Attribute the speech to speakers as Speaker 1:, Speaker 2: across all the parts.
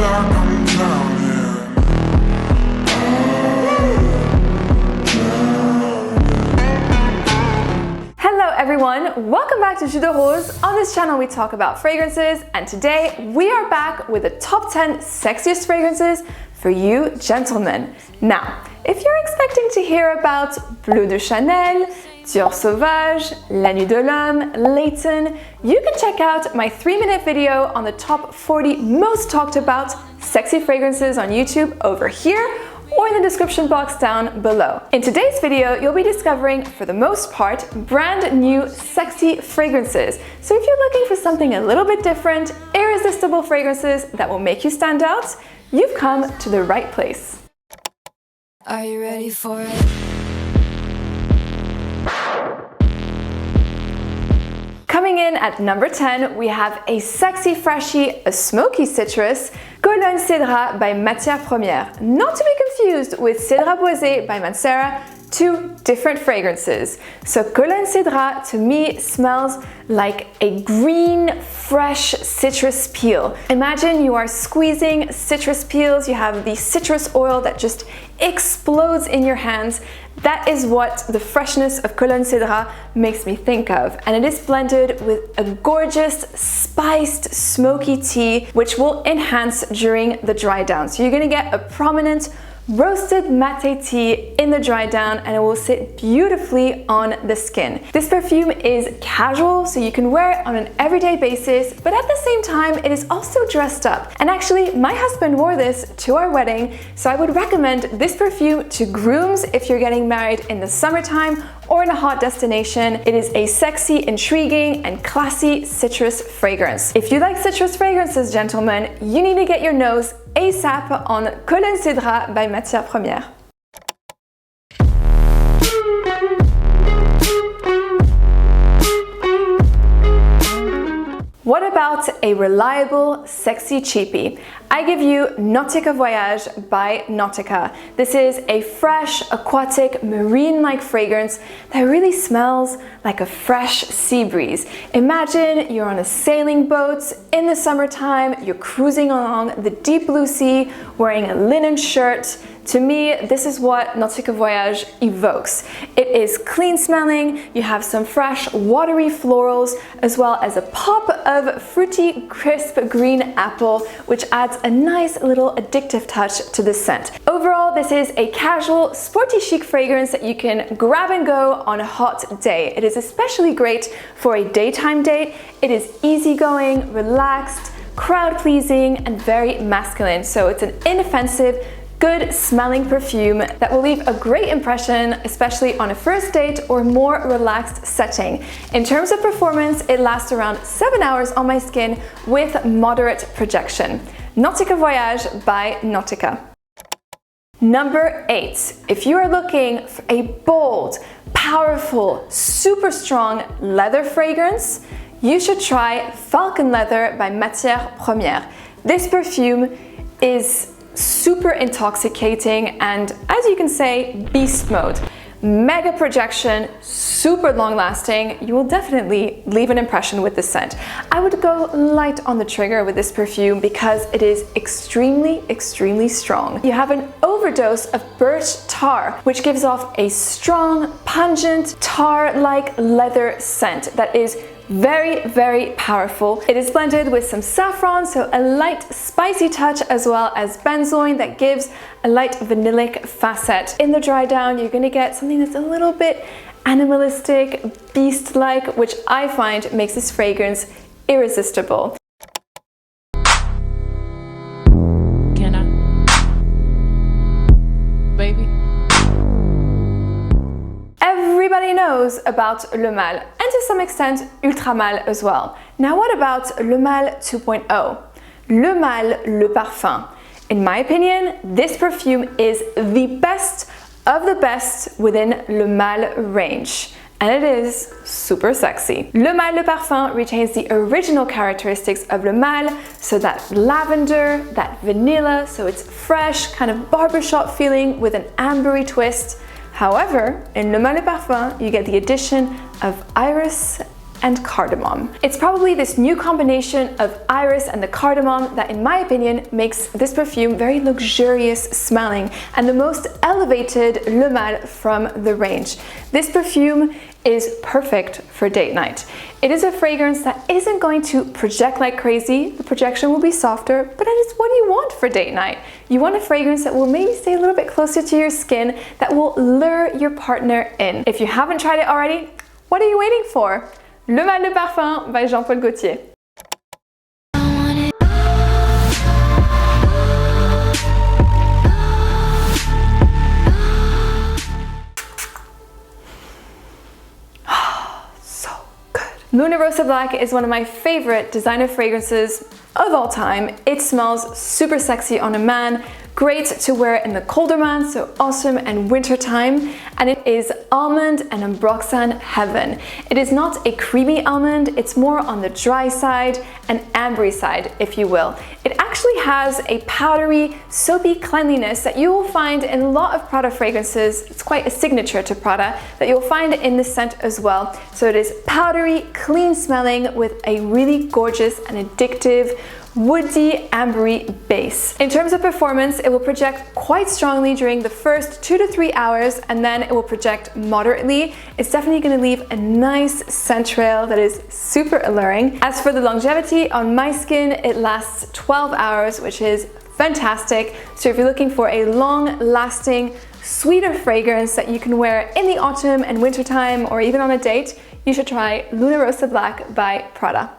Speaker 1: like I'm drowning.
Speaker 2: Hello everyone, welcome back to Jus de Rose. On this channel we talk about fragrances, and today we are back with the top 10 sexiest fragrances for you gentlemen. Now, if you're expecting to hear about Bleu de Chanel, Dior Sauvage, La Nuit de l'Homme, Layton, you can check out my 3-minute video on the top 40 most talked about sexy fragrances on YouTube over here or in the description box down below. In today's video, you'll be discovering, for the most part, brand new sexy fragrances. So if you're looking for something a little bit different, irresistible fragrances that will make you stand out, you've come to the right place.
Speaker 3: Are you ready for it?
Speaker 2: Coming in at number 10, we have a sexy freshy, a smoky citrus, Cologne Cédrat by Matière Première. Not to be confused with Cédrat Boisé by Mancera, two different fragrances. So Cologne Cédrat to me smells like a green, fresh citrus peel. Imagine you are squeezing citrus peels, you have the citrus oil that just explodes in your hands. That is what the freshness of Cologne Cédrat makes me think of, and it is blended with a gorgeous spiced smoky tea which will enhance during the dry down. So you're gonna get a prominent roasted mate tea in the dry down, and it will sit beautifully on the skin. This perfume is casual, so you can wear it on an everyday basis, but at the same time it is also dressed up. And actually my husband wore this to our wedding, so I would recommend this perfume to grooms if you're getting married in the summertime or in a hot destination. It is a sexy, intriguing, and classy citrus fragrance. If you like citrus fragrances, gentlemen, you need to get your nose ASAP on Cologne Cédrat by Matière Première. What about a reliable, sexy cheapie? I give you Nautica Voyage by Nautica. This is a fresh, aquatic, marine-like fragrance that really smells like a fresh sea breeze. Imagine you're on a sailing boat in the summertime, you're cruising along the deep blue sea, wearing a linen shirt. To me, this is what Nautica Voyage evokes. It is clean smelling, you have some fresh, watery florals, as well as a pop of fruity, crisp green apple, which adds a nice little addictive touch to the scent. Overall, this is a casual, sporty chic fragrance that you can grab and go on a hot day. It is especially great for a daytime date. It is easygoing, relaxed, crowd-pleasing, and very masculine. So it's an inoffensive, good smelling perfume that will leave a great impression, especially on a first date or more relaxed setting. In terms of performance, it lasts around 7 hours on my skin with moderate projection. Nautica Voyage by Nautica. Number 8. If you are looking for a bold, powerful, super strong leather fragrance, you should try Falcon Leather by Matière Première. This perfume is super intoxicating and, as you can say, beast mode. Mega projection, super long lasting. You will definitely leave an impression with the scent. I would go light on the trigger with this perfume because it is extremely, extremely strong. You have an overdose of birch tar, which gives off a strong, pungent, tar-like leather scent that is very, very powerful. It is blended with some saffron, so a light spicy touch, as well as benzoin that gives a light vanillic facet. In the dry down, you're gonna get something that's a little bit animalistic, beast-like, which I find makes this fragrance irresistible.
Speaker 4: Can I? Baby?
Speaker 2: Everybody knows about Le Male, and to some extent Ultra Male as well. Now what about Le Male 2.0? Le Male Le Parfum. In my opinion, this perfume is the best of the best within Le Male range. And it is super sexy. Le Male Le Parfum retains the original characteristics of Le Male, so that lavender, that vanilla, so it's fresh, kind of barbershop feeling with an ambery twist. However, in Le Male Le Parfum, you get the addition of iris and cardamom. It's probably this new combination of iris and the cardamom that, in my opinion, makes this perfume very luxurious smelling and the most elevated Le Male from the range. This perfume is perfect for date night. It is a fragrance that isn't going to project like crazy. The projection will be softer, but that is what you want for date night. You want a fragrance that will maybe stay a little bit closer to your skin, that will lure your partner in. If you haven't tried it already, what are you waiting for? Le Male Le Parfum by Jean-Paul Gaultier. Luna Rossa Black is one of my favorite designer fragrances of all time. It smells super sexy on a man, great to wear in the colder months, so autumn and winter time, and it is almond and ambroxan heaven. It is not a creamy almond, it's more on the dry side and ambery side, if you will. It actually has a powdery, soapy cleanliness that you will find in a lot of Prada fragrances. It's quite a signature to Prada that you'll find in the scent as well. So it is powdery, clean smelling with a really gorgeous and addictive woody, ambery base. In terms of performance, it will project quite strongly during the first 2 to 3 hours, and then it will project moderately. It's definitely going to leave a nice scent trail that is super alluring. As for the longevity, on my skin, it lasts 12 hours, which is fantastic. So if you're looking for a long-lasting, sweeter fragrance that you can wear in the autumn and winter time, or even on a date, you should try Luna Rossa Black by Prada.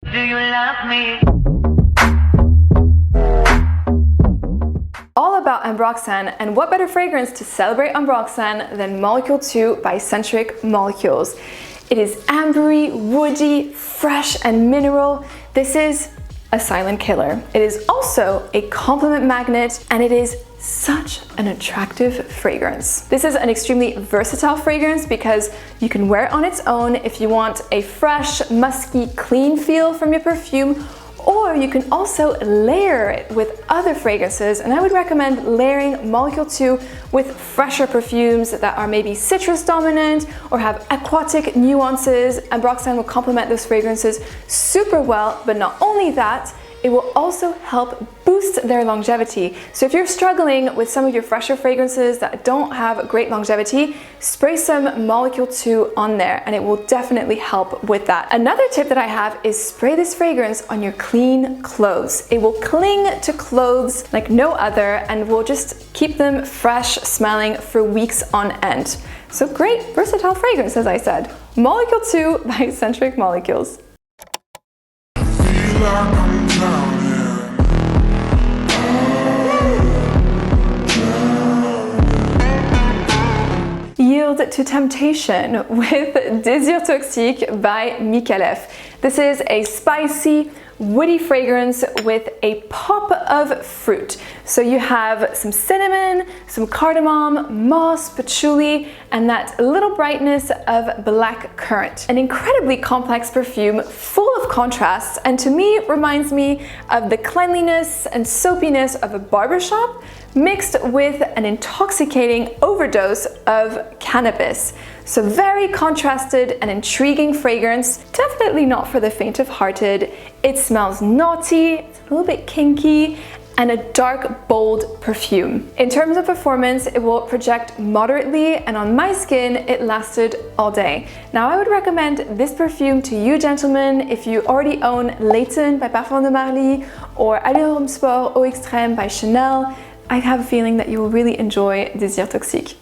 Speaker 5: Do you love me?
Speaker 2: All about ambroxan, and what better fragrance to celebrate ambroxan than Molecule 2 by Centric Molecules. It is ambery, woody, fresh and mineral. This is a silent killer. It is also a compliment magnet, and it is such an attractive fragrance. This is an extremely versatile fragrance because you can wear it on its own if you want a fresh, musky, clean feel from your perfume, or you can also layer it with other fragrances, and I would recommend layering Molecule 2 with fresher perfumes that are maybe citrus dominant or have aquatic nuances. Ambroxan will complement those fragrances super well, but not only that, it will also help boost their longevity. So if you're struggling with some of your fresher fragrances that don't have great longevity, spray some Molecule 2 on there and it will definitely help with that. Another tip that I have is spray this fragrance on your clean clothes. It will cling to clothes like no other and will just keep them fresh smelling for weeks on end. So great, versatile fragrance, as I said. Molecule 2 by Centric Molecules.
Speaker 1: Feel like I'm drowning.
Speaker 2: Yield to temptation with Desir Toxic by Micallef. This is a spicy, woody fragrance with a pop of fruit. So you have some cinnamon, some cardamom, moss, patchouli, and that little brightness of black currant. An incredibly complex perfume full of contrasts, and to me reminds me of the cleanliness and soapiness of a barbershop mixed with an intoxicating overdose of cannabis. So very contrasted and intriguing fragrance, definitely not for the faint-of-hearted. It smells naughty, it's a little bit kinky, and a dark, bold perfume. In terms of performance, it will project moderately, and on my skin, it lasted all day. Now, I would recommend this perfume to you gentlemen if you already own Layton by Parfum de Marly or Allure Sport Eau Extrême by Chanel. I have a feeling that you will really enjoy Desir Toxic.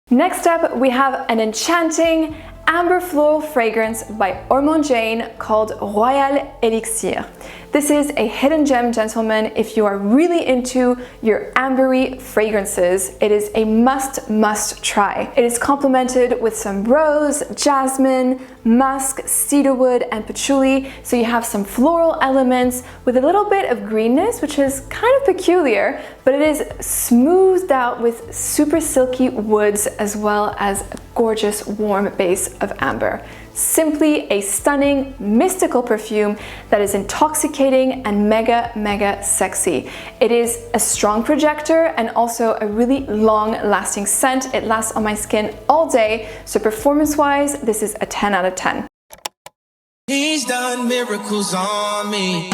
Speaker 2: Next up, we have an enchanting amber floral fragrance by Ormond Jane called Royal Elixir. This is a hidden gem, gentlemen. If you are really into your ambery fragrances, it is a must try. It is complemented with some rose, jasmine, musk, cedarwood, and patchouli. So you have some floral elements with a little bit of greenness, which is kind of peculiar, but it is smoothed out with super silky woods as well as a gorgeous warm base of amber. simply a stunning, mystical perfume that is intoxicating and mega sexy. It is a strong projector and also a really long-lasting scent. It lasts on my skin all day, so performance-wise, this is a 10 out of 10.
Speaker 6: He's done miracles on me.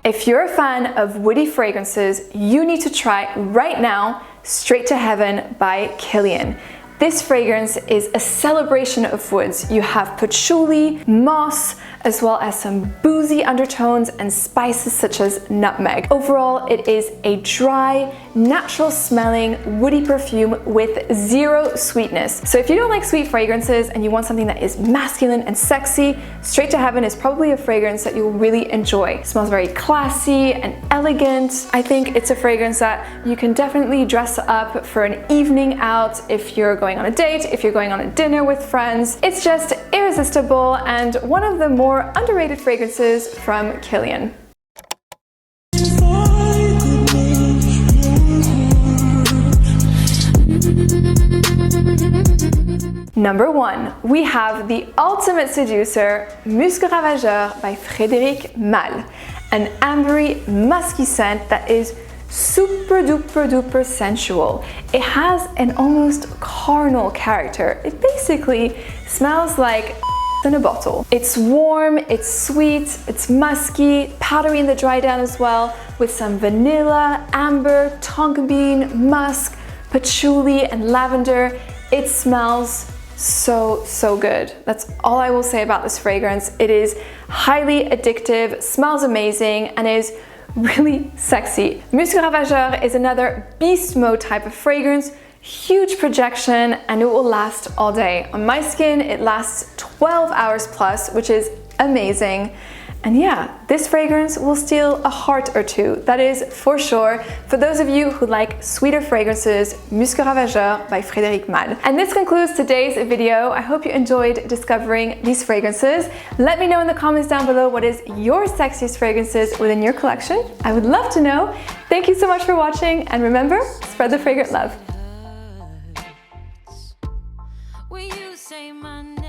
Speaker 2: If you're a fan of woody fragrances, you need to try right now Straight to Heaven by Kilian. This fragrance is a celebration of woods. You have patchouli, moss, as well as some boozy undertones and spices such as nutmeg. Overall, it is a dry, natural smelling woody perfume with zero sweetness. So if you don't like sweet fragrances and you want something that is masculine and sexy, Straight to Heaven is probably a fragrance that you'll really enjoy. It smells very classy and elegant. I think it's a fragrance that you can definitely dress up for an evening out if you're going on a date, if you're going on a dinner with friends. It's just irresistible and one of the more underrated fragrances from Kilian. Number 1, we have the ultimate seducer, Musc Ravageur by Frédéric Malle, an ambery, musky scent that is super duper sensual. It has an almost carnal character. It basically smells like in a bottle. It's warm, it's sweet, it's musky, powdery in the dry down as well, with some vanilla, amber, tonka bean, musk, patchouli, and lavender. It smells so good. That's all I will say about this fragrance. It is highly addictive, smells amazing, and is really sexy. Musc Ravageur is another beast mode type of fragrance, huge projection, and it will last all day. On my skin, it lasts 12 hours plus, which is amazing. And yeah, this fragrance will steal a heart or two, that is for sure. For those of you who like sweeter fragrances, Musc Ravageur by Frédéric Malle. And this concludes today's video. I hope you enjoyed discovering these fragrances. Let me know in the comments down below what is your sexiest fragrances within your collection. I would love to know. Thank you so much for watching, and remember, spread the fragrant love.
Speaker 3: Will you say my name?